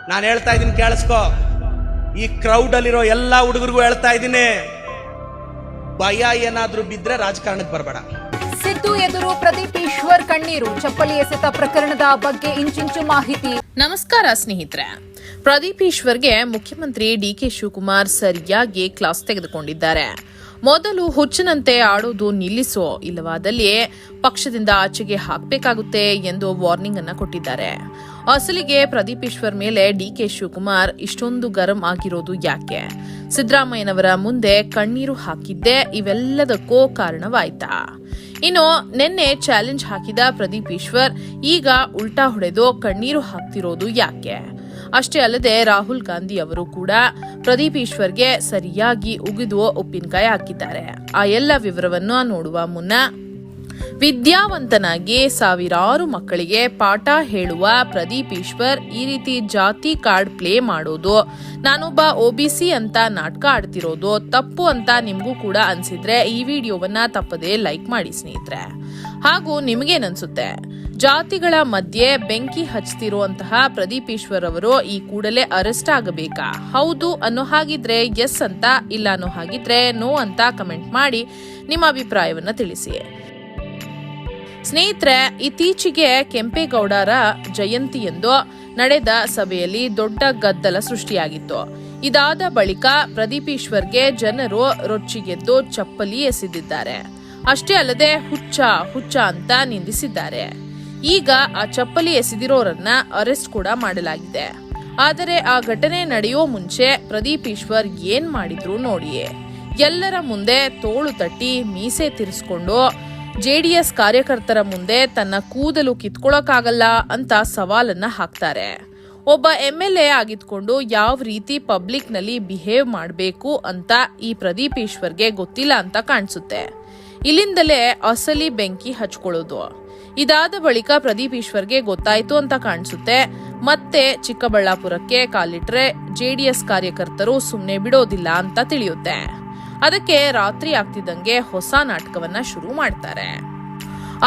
ನಾನು ಹೇಳ್ತಾ ಇದ್ದೀನಿ, ಕೇಳಿಸ್ಕೋ. ಈ ಕ್ರೌಡ್ ಅಲ್ಲಿರೋ ಎಲ್ಲಾ ಹುಡುಗರಿಗೂ ಹೇಳ್ತಾ ಇದ್ದೀನಿ, ಭಯ ಏನಾದ್ರೂ ಬಿದ್ರೆ ರಾಜಕಾರಣಕ್ಕೆ ಬರಬೇಡ. ಸಿದ್ದು ಎದುರು ಪ್ರದೀಪ್ ಈಶ್ವರ್ ಕಣ್ಣೀರು. ಚಪ್ಪಲಿ ಎಸೆತ ಪ್ರಕರಣದ ಬಗ್ಗೆ ಇಂಚಿಂಚು ಮಾಹಿತಿ. ನಮಸ್ಕಾರ ಸ್ನೇಹಿತರೆ. ಪ್ರದೀಪ್ ಈಶ್ವರ್ಗೆ ಮುಖ್ಯಮಂತ್ರಿ ಡಿಕೆ ಶಿವಕುಮಾರ್ ಸರಿಯಾಗಿ ಕ್ಲಾಸ್ ತೆಗೆದುಕೊಂಡಿದ್ದಾರೆ. ಮೊದಲು ಹುಚ್ಚನಂತೆ ಆಡೋದು ನಿಲ್ಲಿಸೋ, ಇಲ್ಲವಾದಲ್ಲಿ ಪಕ್ಷದಿಂದ ಆಚೆಗೆ ಹಾಕಬೇಕಾಗುತ್ತೆ ಎಂದು ವಾರ್ನಿಂಗ್ ಅನ್ನ ಕೊಟ್ಟಿದ್ದಾರೆ. ಅಸಲಿಗೆ ಪ್ರದೀಪ್ ಈಶ್ವರ್ ಮೇಲೆ ಡಿಕೆ ಶಿವಕುಮಾರ್ ಇಷ್ಟೊಂದು ಗರಂ ಆಗಿರೋದು ಯಾಕೆ? ಸಿದ್ದರಾಮಯ್ಯನವರ ಮುಂದೆ ಕಣ್ಣೀರು ಹಾಕಿದ್ದೇ ಇವೆಲ್ಲದಕ್ಕೂ ಕಾರಣವಾಯ್ತಾ? ಇನ್ನು ನಿನ್ನೆ ಚಾಲೆಂಜ್ ಹಾಕಿದ ಪ್ರದೀಪ್ ಈಶ್ವರ್ ಈಗ ಉಲ್ಟಾ ಹೊಡೆದು ಕಣ್ಣೀರು ಹಾಕ್ತಿರೋದು ಯಾಕೆ? ಅಷ್ಟೇ ಅಲ್ಲದೆ ರಾಹುಲ್ ಗಾಂಧಿ ಅವರು ಕೂಡ ಪ್ರದೀಪ್ ಈಶ್ವರ್ಗೆ ಸರಿಯಾಗಿ ಉಗಿದು ಉಪ್ಪಿನಕಾಯಿ ಹಾಕಿದ್ದಾರೆ. ಆ ಎಲ್ಲ ವಿವರವನ್ನು ನೋಡುವ ಮುನ್ನ, ವಿದ್ಯಾವಂತನಾಗಿ ಸಾವಿರಾರು ಮಕ್ಕಳಿಗೆ ಪಾಠ ಹೇಳುವ ಪ್ರದೀಪ್ ಈಶ್ವರ್ ಈ ರೀತಿ ಜಾತಿ ಕಾರ್ಡ್ ಪ್ಲೇ ಮಾಡೋದು, ನಾನೊಬ್ಬ OBC ಅಂತ ನಾಟಕ ಆಡ್ತಿರೋದು ತಪ್ಪು ಅಂತ ನಿಮ್ಗೂ ಕೂಡ ಅನ್ಸಿದ್ರೆ ಈ ವಿಡಿಯೋವನ್ನ ತಪ್ಪದೇ ಲೈಕ್ ಮಾಡಿ ಸ್ನೇಹಿತರೆ. ಹಾಗೂ ನಿಮಗೇನನ್ಸುತ್ತೆ? ಜಾತಿಗಳ ಮಧ್ಯೆ ಬೆಂಕಿ ಹಚ್ತಿರುವಂತಹ ಪ್ರದೀಪ್ ಈಶ್ವರ್ ಅವರು ಈ ಕೂಡಲೇ ಅರೆಸ್ಟ್ ಆಗಬೇಕಾ? ಹೌದು ಅನ್ನೋ ಹಾಗಿದ್ರೆ ಎಸ್ ಅಂತ, ಇಲ್ಲ ಅನ್ನೋ ಹಾಗಿದ್ರೆ ನೋ ಅಂತ ಕಮೆಂಟ್ ಮಾಡಿ ನಿಮ್ಮ ಅಭಿಪ್ರಾಯವನ್ನ ತಿಳಿಸಿ. ಸ್ನೇಹಿತರೆ, ಇತ್ತೀಚೆಗೆ ಕೆಂಪೇಗೌಡರ ಜಯಂತಿಯಂದು ನಡೆದ ಸಭೆಯಲ್ಲಿ ದೊಡ್ಡ ಗದ್ದಲ ಸೃಷ್ಟಿಯಾಗಿತ್ತು. ಇದಾದ ಬಳಿಕ ಪ್ರದೀಪ್ ಈಶ್ವರ್ಗೆ ಜನರು ರೊಚ್ಚಿಗೆದ್ದು ಚಪ್ಪಲಿ ಎಸೆದಿದ್ದಾರೆ. ಅಷ್ಟೇ ಅಲ್ಲದೆ ಹುಚ್ಚ ಅಂತ ನಿಂದಿಸಿದ್ದಾರೆ. ಈಗ ಆ ಚಪ್ಪಲಿ ಎಸೆದಿರೋರನ್ನ ಅರೆಸ್ಟ್ ಕೂಡ ಮಾಡಲಾಗಿದೆ. ಆದರೆ ಆ ಘಟನೆ ನಡೆಯೋ ಮುಂಚೆ ಪ್ರದೀಪ್ ಈಶ್ವರ್ ಏನ್ ಮಾಡಿದ್ರು ನೋಡಿಯೇ. ಎಲ್ಲರ ಮುಂದೆ ತೋಳು ತಟ್ಟಿ ಮೀಸೆ ತಿರ್ಸ್ಕೊಂಡು JDS ಕಾರ್ಯಕರ್ತರ ಮುಂದೆ ತನ್ನ ಕೂದಲು ಕಿತ್ಕೊಳ್ಳೋಕ್ಕಾಗಲ್ಲ ಅಂತ ಸವಾಲನ್ನ ಹಾಕ್ತಾರೆ. ಒಬ್ಬ MLA ಆಗಿದ್ಕೊಂಡು ಯಾವ ರೀತಿ ಪಬ್ಲಿಕ್ ನಲ್ಲಿ ಬಿಹೇವ್ ಮಾಡಬೇಕು ಅಂತ ಈ ಪ್ರದೀಪ್ ಈಶ್ವರ್ಗೆ ಗೊತ್ತಿಲ್ಲ ಅಂತ ಕಾಣಿಸುತ್ತೆ. ಇಲ್ಲಿಂದಲೇ ಅಸಲಿ ಬೆಂಕಿ ಹಚ್ಕೊಳ್ಳೋದು. ಇದಾದ ಬಳಿಕ ಪ್ರದೀಪ್ ಈಶ್ವರ್ಗೆ ಗೊತ್ತಾಯ್ತು ಅಂತ ಕಾಣಿಸುತ್ತೆ. ಮತ್ತೆ ಚಿಕ್ಕಬಳ್ಳಾಪುರಕ್ಕೆ ಕಾಲಿಟ್ರೆ JDS ಕಾರ್ಯಕರ್ತರು ಸುಮ್ಮನೆ ಬಿಡೋದಿಲ್ಲ ಅಂತ ತಿಳಿಯುತ್ತೆ. ಅದಕ್ಕೆ ರಾತ್ರಿ ಆಗ್ತಿದ್ದಂಗೆ ಹೊಸ ನಾಟಕವನ್ನ ಶುರು ಮಾಡ್ತಾರೆ.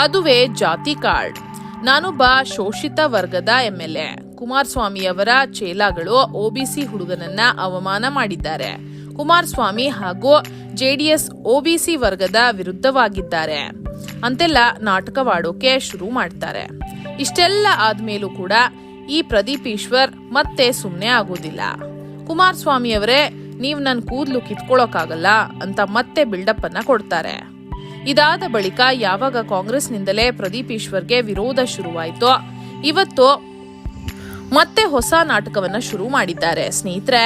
ಅದುವೇ ಜಾತಿ ಕಾರ್ಡ್. ನಾನೊಬ್ಬ ಶೋಷಿತ ವರ್ಗದ MLA. ಕುಮಾರಸ್ವಾಮಿಯವರ ಚೇಲಾಗಳು OBC ಹುಡುಗನನ್ನ ಅವಮಾನ ಮಾಡಿದ್ದಾರೆ. ಕುಮಾರಸ್ವಾಮಿ ಹಾಗೂ JDS OBC ವರ್ಗದ ವಿರುದ್ಧವಾಗಿದ್ದಾರೆ ಅಂತೆಲ್ಲ ನಾಟಕವಾಡೋಕೆ ಶುರು ಮಾಡ್ತಾರೆ. ಇಷ್ಟೆಲ್ಲ ಆದ್ಮೇಲೂ ಕೂಡ ಈ ಪ್ರದೀಪ್ ಈಶ್ವರ್ ಮತ್ತೆ ಸುಮ್ಮನೆ ಆಗೋದಿಲ್ಲ. ಕುಮಾರಸ್ವಾಮಿಯವರೇ, ನೀವ್ ನನ್ ಕೂದಲು ಕಿತ್ಕೊಳ್ಳೋಕ್ಕಾಗಲ್ಲ ಅಂತ ಮತ್ತೆ ಬಿಲ್ಡಪ್ ಅನ್ನ ಕೊಡ್ತಾರೆ. ಇದಾದ ಬಳಿಕ ಯಾವಾಗ ಕಾಂಗ್ರೆಸ್ನಿಂದಲೇ ಪ್ರದೀಪ್ ಈಶ್ವರ್ಗೆ ವಿರೋಧ ಶುರುವಾಯಿತೋ, ಇವತ್ತು ಮತ್ತೆ ಹೊಸ ನಾಟಕವನ್ನ ಶುರು ಮಾಡಿದ್ದಾರೆ. ಸ್ನೇಹಿತರೆ,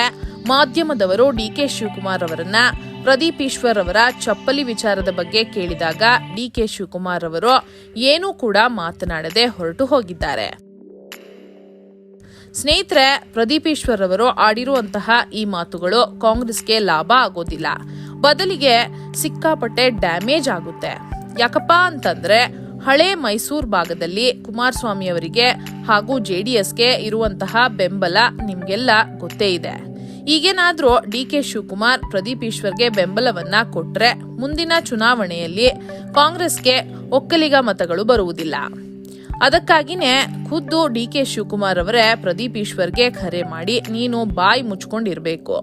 ಮಾಧ್ಯಮದವರು DK ಶಿವಕುಮಾರ್ ಅವರನ್ನ ಪ್ರದೀಪ್ ಈಶ್ವರ್ ಅವರ ಚಪ್ಪಲಿ ವಿಚಾರದ ಬಗ್ಗೆ ಕೇಳಿದಾಗ DK ಶಿವಕುಮಾರ್ ಅವರು ಏನೂ ಕೂಡ ಮಾತನಾಡದೆ ಹೊರಟು ಹೋಗಿದ್ದಾರೆ. ಸ್ನೇಹಿತರೆ, ಪ್ರದೀಪ್ ಈಶ್ವರ್ ಅವರು ಆಡಿರುವಂತಹ ಈ ಮಾತುಗಳು ಕಾಂಗ್ರೆಸ್ಗೆ ಲಾಭ ಆಗೋದಿಲ್ಲ, ಬದಲಿಗೆ ಸಿಕ್ಕಾಪಟ್ಟೆ ಡ್ಯಾಮೇಜ್ ಆಗುತ್ತೆ. ಯಾಕಪ್ಪ ಅಂತಂದ್ರೆ ಹಳೆ ಮೈಸೂರು ಭಾಗದಲ್ಲಿ ಕುಮಾರಸ್ವಾಮಿ ಅವರಿಗೆ ಹಾಗೂ JDSಗೆ ಇರುವಂತಹ ಬೆಂಬಲ ನಿಮ್ಗೆಲ್ಲ ಗೊತ್ತೇ ಇದೆ. ಈಗೇನಾದ್ರೂ DK ಶಿವಕುಮಾರ್ ಪ್ರದೀಪ್ ಈಶ್ವರ್ಗೆ ಬೆಂಬಲವನ್ನ ಕೊಟ್ರೆ ಮುಂದಿನ ಚುನಾವಣೆಯಲ್ಲಿ ಕಾಂಗ್ರೆಸ್ಗೆ ಒಕ್ಕಲಿಗ ಮತಗಳು ಬರುವುದಿಲ್ಲ. ಅದಕ್ಕಾಗಿನೇ ಖುದ್ದು DK ಶಿವಕುಮಾರ್ ಅವರೇ ಪ್ರದೀಪ್ ಈಶ್ವರ್ಗೆ ಕರೆ ಮಾಡಿ, ನೀನು ಬಾಯಿ ಮುಚ್ಕೊಂಡಿರ್ಬೇಕು,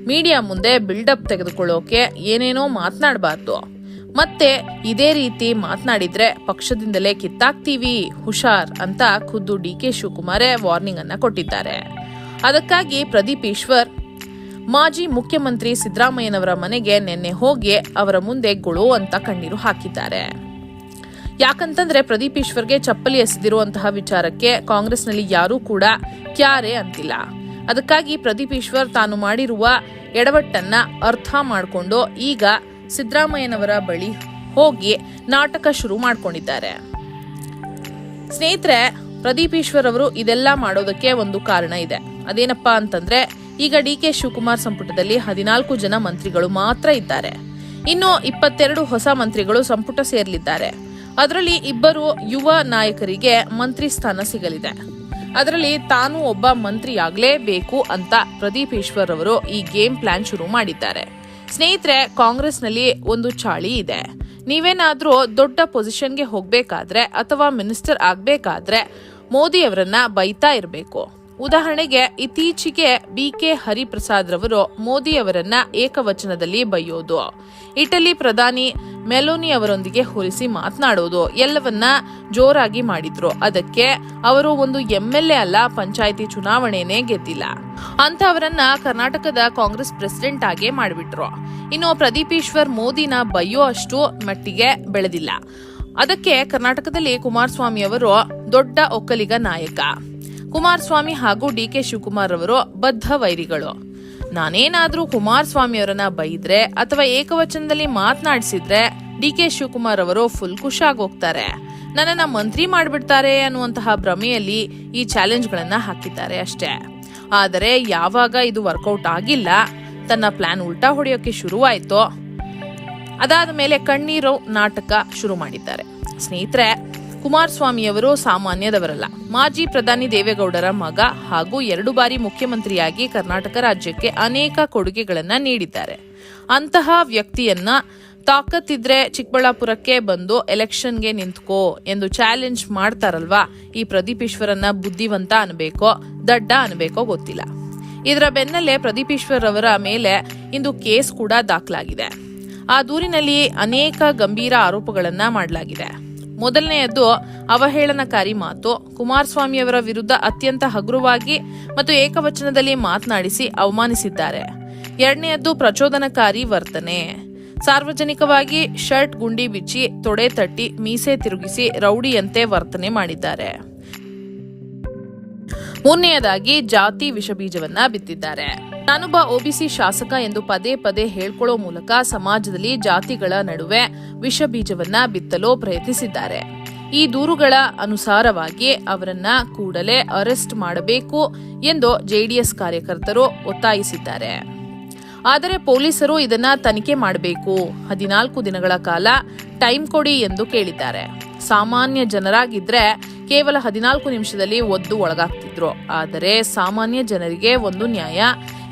ಮೀಡಿಯಾ ಮುಂದೆ ಬಿಲ್ಡಪ್ ತೆಗೆದುಕೊಳ್ಳೋಕೆ ಏನೇನೋ ಮಾತನಾಡಬಾರ್ದು, ಮತ್ತೆ ಇದೇ ರೀತಿ ಮಾತನಾಡಿದ್ರೆ ಪಕ್ಷದಿಂದಲೇ ಕಿತ್ತಾಕ್ತೀವಿ, ಹುಷಾರ್ ಅಂತ ಖುದ್ದು DK ಶಿವಕುಮಾರೇ ವಾರ್ನಿಂಗ್ ಅನ್ನ ಕೊಟ್ಟಿದ್ದಾರೆ. ಅದಕ್ಕಾಗಿ ಪ್ರದೀಪ್ ಈಶ್ವರ್ ಮಾಜಿ ಮುಖ್ಯಮಂತ್ರಿ ಸಿದ್ದರಾಮಯ್ಯನವರ ಮನೆಗೆ ನಿನ್ನೆ ಹೋಗಿ ಅವರ ಮುಂದೆ ಗೊಳೋ ಅಂತ ಕಣ್ಣೀರು ಹಾಕಿದ್ದಾರೆ. ಯಾಕಂತಂದ್ರೆ ಪ್ರದೀಪ್ ಈಶ್ವರ್ಗೆ ಚಪ್ಪಲಿ ಎಸೆದಿರುವಂತಹ ವಿಚಾರಕ್ಕೆ ಕಾಂಗ್ರೆಸ್ನಲ್ಲಿ ಯಾರೂ ಕೂಡ ಕ್ಯಾರೆ ಅಂತಿಲ್ಲ. ಅದಕ್ಕಾಗಿ ಪ್ರದೀಪ್ ಈಶ್ವರ್ ತಾನು ಮಾಡಿರುವ ಎಡವಟ್ಟನ್ನ ಅರ್ಥ ಮಾಡಿಕೊಂಡು ಈಗ ಸಿದ್ದರಾಮಯ್ಯನವರ ಬಳಿ ಹೋಗಿ ನಾಟಕ ಶುರು ಮಾಡ್ಕೊಂಡಿದ್ದಾರೆ. ಸ್ನೇಹಿತರೆ, ಪ್ರದೀಪ್ ಈಶ್ವರ್ ಅವರು ಇದೆಲ್ಲ ಮಾಡೋದಕ್ಕೆ ಒಂದು ಕಾರಣ ಇದೆ. ಅದೇನಪ್ಪಾ ಅಂತಂದ್ರೆ, ಈಗ DK ಶಿವಕುಮಾರ್ ಸಂಪುಟದಲ್ಲಿ 14 ಜನ ಮಂತ್ರಿಗಳು ಮಾತ್ರ ಇದ್ದಾರೆ. ಇನ್ನು 22 ಹೊಸ ಮಂತ್ರಿಗಳು ಸಂಪುಟ ಸೇರಲಿದ್ದಾರೆ. ಅದರಲ್ಲಿ 2 ಯುವ ನಾಯಕರಿಗೆ ಮಂತ್ರಿ ಸ್ಥಾನ ಸಿಗಲಿದೆ. ಅದರಲ್ಲಿ ತಾನು ಒಬ್ಬ ಮಂತ್ರಿ ಆಗ್ಲೇಬೇಕು ಅಂತ ಪ್ರದೀಪ್ ಈಶ್ವರ್ ಅವರು ಈ ಗೇಮ್ ಪ್ಲಾನ್ ಶುರು ಮಾಡಿದ್ದಾರೆ. ಸ್ನೇಹಿತರೆ, ಕಾಂಗ್ರೆಸ್ನಲ್ಲಿ ಒಂದು ಚಾಳಿ ಇದೆ. ನೀವೇನಾದ್ರೂ ದೊಡ್ಡ ಪೊಸಿಷನ್ಗೆ ಹೋಗ್ಬೇಕಾದ್ರೆ ಅಥವಾ ಮಿನಿಸ್ಟರ್ ಆಗ್ಬೇಕಾದ್ರೆ ಮೋದಿ ಅವರನ್ನ ಬೈತಾ ಇರಬೇಕು. ಉದಾಹರಣೆಗೆ ಇತ್ತೀಚೆಗೆ ಬಿಕೆ ಹರಿಪ್ರಸಾದ್ ರವರು ಮೋದಿ ಅವರನ್ನ ಏಕವಚನದಲ್ಲಿ ಬೈಯೋದು, ಇಟಲಿ ಪ್ರಧಾನಿ ಮೆಲೋನಿ ಅವರೊಂದಿಗೆ ಹೋಲಿಸಿ ಮಾತನಾಡೋದು ಎಲ್ಲವನ್ನ ಜೋರಾಗಿ ಮಾಡಿದ್ರು. ಅದಕ್ಕೆ ಅವರು ಒಂದು MLA ಅಲ್ಲ, ಪಂಚಾಯಿತಿ ಚುನಾವಣೆನೇ ಗೆದ್ದಿಲ್ಲ. ಅಂತವರನ್ನ ಕರ್ನಾಟಕದ ಕಾಂಗ್ರೆಸ್ ಪ್ರೆಸಿಡೆಂಟ್ ಆಗೇ ಮಾಡಿಬಿಟ್ರು. ಇನ್ನು ಪ್ರದೀಪ್ ಈಶ್ವರ್ ಮೋದಿನ ಬೈಯೋ ಅಷ್ಟು ಮಟ್ಟಿಗೆ ಬೆಳೆದಿಲ್ಲ. ಅದಕ್ಕೆ ಕರ್ನಾಟಕದಲ್ಲಿ ಕುಮಾರಸ್ವಾಮಿ ಅವರು ದೊಡ್ಡ ಒಕ್ಕಲಿಗ ನಾಯಕ. ಕುಮಾರಸ್ವಾಮಿ ಹಾಗೂ DK ಶಿವಕುಮಾರ್ ಅವರು ಬದ್ಧ ವೈರಿಗಳು. ನಾನೇನಾದ್ರೂ ಕುಮಾರಸ್ವಾಮಿ ಅವರನ್ನ ಬೈದ್ರೆ ಅಥವಾ ಏಕವಚನದಲ್ಲಿ ಮಾತನಾಡಿಸಿದ್ರೆ DK ಶಿವಕುಮಾರ್ ಅವರು ಫುಲ್ ಖುಷಿಯಾಗಿ ಹೋಗ್ತಾರೆ, ನನ್ನನ್ನ ಮಂತ್ರಿ ಮಾಡಿಬಿಡ್ತಾರೆ ಅನ್ನುವಂತಹ ಭ್ರಮೆಯಲ್ಲಿ ಈ ಚಾಲೆಂಜ್ಗಳನ್ನ ಹಾಕಿದ್ದಾರೆ ಅಷ್ಟೇ. ಆದರೆ ಯಾವಾಗ ಇದು ವರ್ಕೌಟ್ ಆಗಿಲ್ಲ, ತನ್ನ ಪ್ಲಾನ್ ಉಲ್ಟಾ ಹೊಡೆಯೋಕೆ ಶುರುವಾಯಿತು, ಅದಾದ ಮೇಲೆ ಕಣ್ಣೀರು ನಾಟಕ ಶುರು ಮಾಡಿದ್ದಾರೆ. ಸ್ನೇಹಿತರೆ, ಕುಮಾರಸ್ವಾಮಿಯವರು ಸಾಮಾನ್ಯದವರಲ್ಲ. ಮಾಜಿ ಪ್ರಧಾನಿ ದೇವೇಗೌಡರ ಮಗ ಹಾಗೂ 2 ಬಾರಿ ಮುಖ್ಯಮಂತ್ರಿಯಾಗಿ ಕರ್ನಾಟಕ ರಾಜ್ಯಕ್ಕೆ ಅನೇಕ ಕೊಡುಗೆಗಳನ್ನ ನೀಡಿದ್ದಾರೆ. ಅಂತಹ ವ್ಯಕ್ತಿಯನ್ನ ತಾಕತ್ತಿದ್ರೆ ಚಿಕ್ಕಬಳ್ಳಾಪುರಕ್ಕೆ ಬಂದು ಎಲೆಕ್ಷನ್ಗೆ ನಿಂತ್ಕೋ ಎಂದು ಚಾಲೆಂಜ್ ಮಾಡ್ತಾರಲ್ವಾ, ಈ ಪ್ರದೀಪ್ ಈಶ್ವರನ್ನ ಬುದ್ಧಿವಂತ ಅನ್ಬೇಕೋ ದಡ್ಡ ಅನ್ಬೇಕೋ ಗೊತ್ತಿಲ್ಲ. ಇದರ ಬೆನ್ನಲ್ಲೇ ಪ್ರದೀಪ್ ಈಶ್ವರ್ ಅವರ ಮೇಲೆ ಇಂದು ಕೇಸ್ ಕೂಡ ದಾಖಲಾಗಿದೆ. ಆ ದೂರಿನಲ್ಲಿ ಅನೇಕ ಗಂಭೀರ ಆರೋಪಗಳನ್ನ ಮಾಡಲಾಗಿದೆ. ಮೊದಲನೆಯದ್ದು ಅವಹೇಳನಕಾರಿ ಮಾತು, ಕುಮಾರಸ್ವಾಮಿಯವರ ವಿರುದ್ಧ ಅತ್ಯಂತ ಹಗುರವಾಗಿ ಮತ್ತು ಏಕವಚನದಲ್ಲಿ ಮಾತನಾಡಿಸಿ ಅವಮಾನಿಸಿದ್ದಾರೆ. ಎರಡನೆಯದ್ದು ಪ್ರಚೋದನಕಾರಿ ವರ್ತನೆ, ಸಾರ್ವಜನಿಕವಾಗಿ ಶರ್ಟ್ ಗುಂಡಿ ಬಿಚ್ಚಿ, ತೊಡೆ ತಟ್ಟಿ, ಮೀಸೆ ತಿರುಗಿಸಿ ರೌಡಿಯಂತೆ ವರ್ತನೆ ಮಾಡಿದ್ದಾರೆ. ಮೂರನೆಯದಾಗಿ ಜಾತಿ ವಿಷಬೀಜವನ್ನ ಬಿತ್ತಿದ್ದಾರೆ. ನಾನೊಬ್ಬ OBC ಶಾಸಕ ಎಂದು ಪದೇ ಪದೇ ಹೇಳ್ಕೊಳ್ಳೋ ಮೂಲಕ ಸಮಾಜದಲ್ಲಿ ಜಾತಿಗಳ ನಡುವೆ ವಿಷಬೀಜವನ್ನ ಬಿತ್ತಲು ಪ್ರಯತ್ನಿಸಿದ್ದಾರೆ. ಈ ದೂರುಗಳ ಅನುಸಾರವಾಗಿ ಅವರನ್ನ ಕೂಡಲೇ ಅರೆಸ್ಟ್ ಮಾಡಬೇಕು ಎಂದು JDS ಕಾರ್ಯಕರ್ತರು ಒತ್ತಾಯಿಸಿದ್ದಾರೆ. ಆದರೆ ಪೊಲೀಸರು ಇದನ್ನ ತನಿಖೆ ಮಾಡಬೇಕು, 14 ದಿನಗಳ ಕಾಲ ಟೈಮ್ ಕೊಡಿ ಎಂದು ಕೇಳಿದ್ದಾರೆ. ಸಾಮಾನ್ಯ ಜನರಾಗಿದ್ರೆ ಕೇವಲ 14 ನಿಮಿಷದಲ್ಲಿ ಒದ್ದು ಒಳಗಾಗ್ತಿದ್ರು. ಆದರೆ ಸಾಮಾನ್ಯ ಜನರಿಗೆ ಒಂದು ನ್ಯಾಯ,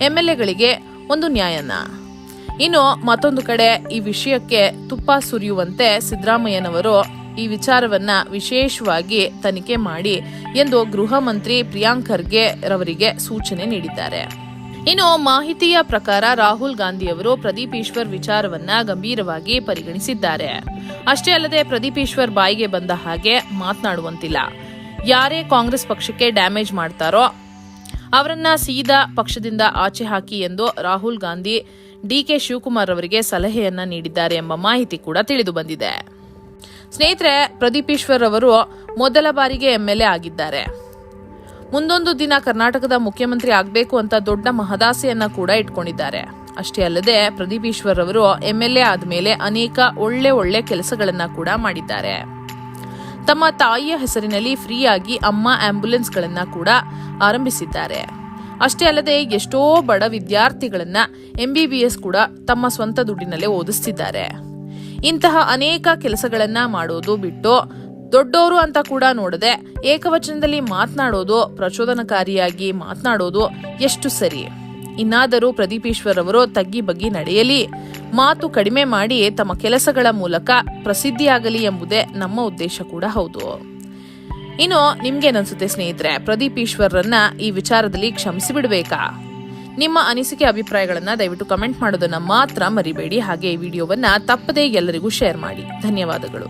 MLAಗಳಿಗೆ ಒಂದು ನ್ಯಾಯನ. ಇನ್ನು ಮತ್ತೊಂದು ಕಡೆ ಈ ವಿಷಯಕ್ಕೆ ತುಪ್ಪ ಸುರಿಯುವಂತೆ ಸಿದ್ದರಾಮಯ್ಯನವರು ಈ ವಿಚಾರವನ್ನ ವಿಶೇಷವಾಗಿ ತನಿಖೆ ಮಾಡಿ ಎಂದು ಗೃಹ ಮಂತ್ರಿ ಪ್ರಿಯಾಂಕ್ ಖರ್ಗೆ ರವರಿಗೆ ಸೂಚನೆ ನೀಡಿದ್ದಾರೆ. ಇನ್ನು ಮಾಹಿತಿಯ ಪ್ರಕಾರ ರಾಹುಲ್ ಗಾಂಧಿ ಅವರು ಪ್ರದೀಪ್ ಈಶ್ವರ್ ವಿಚಾರವನ್ನ ಗಂಭೀರವಾಗಿ ಪರಿಗಣಿಸಿದ್ದಾರೆ. ಅಷ್ಟೇ ಅಲ್ಲದೆ ಪ್ರದೀಪ್ ಈಶ್ವರ್ ಬಾಯಿಗೆ ಬಂದ ಹಾಗೆ ಮಾತನಾಡುವಂತಿಲ್ಲ. ಯಾರೇ ಕಾಂಗ್ರೆಸ್ ಪಕ್ಷಕ್ಕೆ ಡ್ಯಾಮೇಜ್ ಮಾಡ್ತಾರೋ ಅವರನ್ನ ಸೀದಾ ಪಕ್ಷದಿಂದ ಆಚೆ ಹಾಕಿ ಎಂದು ರಾಹುಲ್ ಗಾಂಧಿ DK ಶಿವಕುಮಾರ್ ಅವರಿಗೆ ಸಲಹೆಯನ್ನ ನೀಡಿದ್ದಾರೆ ಎಂಬ ಮಾಹಿತಿ ಕೂಡ ತಿಳಿದು ಬಂದಿದೆ. ಸ್ನೇಹಿತರೆ, ಪ್ರದೀಪ್ ಈಶ್ವರ್ ಅವರು ಮೊದಲ ಬಾರಿಗೆ MLA ಆಗಿದ್ದಾರೆ. ಮುಂದೊಂದು ದಿನ ಕರ್ನಾಟಕದ ಮುಖ್ಯಮಂತ್ರಿ ಆಗಬೇಕು ಅಂತ ದೊಡ್ಡ ಮಹದಾಸೆಯನ್ನ ಕೂಡ ಇಟ್ಕೊಂಡಿದ್ದಾರೆ. ಅಷ್ಟೇ ಅಲ್ಲದೆ ಪ್ರದೀಪ್ ಈಶ್ವರ್ ಅವರು MLA ಆದ್ಮೇಲೆ ಅನೇಕ ಒಳ್ಳೆ ಕೆಲಸಗಳನ್ನ ಕೂಡ ಮಾಡಿದ್ದಾರೆ. ತಮ್ಮ ತಾಯಿಯ ಹೆಸರಿನಲ್ಲಿ ಫ್ರೀಯಾಗಿ ಅಮ್ಮ ಆಂಬ್ಯುಲೆನ್ಸ್ಗಳನ್ನ ಕೂಡ ಆರಂಭಿಸಿದ್ದಾರೆ. ಅಷ್ಟೇ ಅಲ್ಲದೆ ಎಷ್ಟೋ ಬಡ ವಿದ್ಯಾರ್ಥಿಗಳನ್ನ MBBS ಕೂಡ ತಮ್ಮ ಸ್ವಂತ ದುಡ್ಡಿನಲ್ಲೇ ಓದಿಸ್ತಿದ್ದಾರೆ. ಇಂತಹ ಅನೇಕ ಕೆಲಸಗಳನ್ನ ಮಾಡೋದು ಬಿಟ್ಟು ದೊಡ್ಡವರು ಅಂತ ಕೂಡ ನೋಡದೆ ಏಕವಚನದಲ್ಲಿ ಮಾತನಾಡೋದು, ಪ್ರಚೋದನಕಾರಿಯಾಗಿ ಮಾತನಾಡೋದು ಎಷ್ಟು ಸರಿ? ಇನ್ನಾದರೂ ಪ್ರದೀಪ್ ಈಶ್ವರ್ ಅವರು ತಗ್ಗಿ ಬಗ್ಗಿ ನಡೆಯಲಿ, ಮಾತು ಕಡಿಮೆ ಮಾಡಿ ತಮ್ಮ ಕೆಲಸಗಳ ಮೂಲಕ ಪ್ರಸಿದ್ಧಿಯಾಗಲಿ ಎಂಬುದೇ ನಮ್ಮ ಉದ್ದೇಶ ಕೂಡ ಹೌದು. ಇನ್ನು ನಿಮ್ಗೇನನ್ಸುತ್ತೆ ಸ್ನೇಹಿತರೆ, ಪ್ರದೀಪ್ ಈಶ್ವರ್ರನ್ನ ಈ ವಿಚಾರದಲ್ಲಿ ಕ್ಷಮಿಸಿ ಬಿಡಬೇಕಾ? ನಿಮ್ಮ ಅನಿಸಿಕೆ ಅಭಿಪ್ರಾಯಗಳನ್ನ ದಯವಿಟ್ಟು ಕಮೆಂಟ್ ಮಾಡೋದನ್ನ ಮಾತ್ರ ಮರಿಬೇಡಿ. ಹಾಗೆ ಈ ವಿಡಿಯೋವನ್ನ ತಪ್ಪದೇ ಎಲ್ಲರಿಗೂ ಶೇರ್ ಮಾಡಿ. ಧನ್ಯವಾದಗಳು.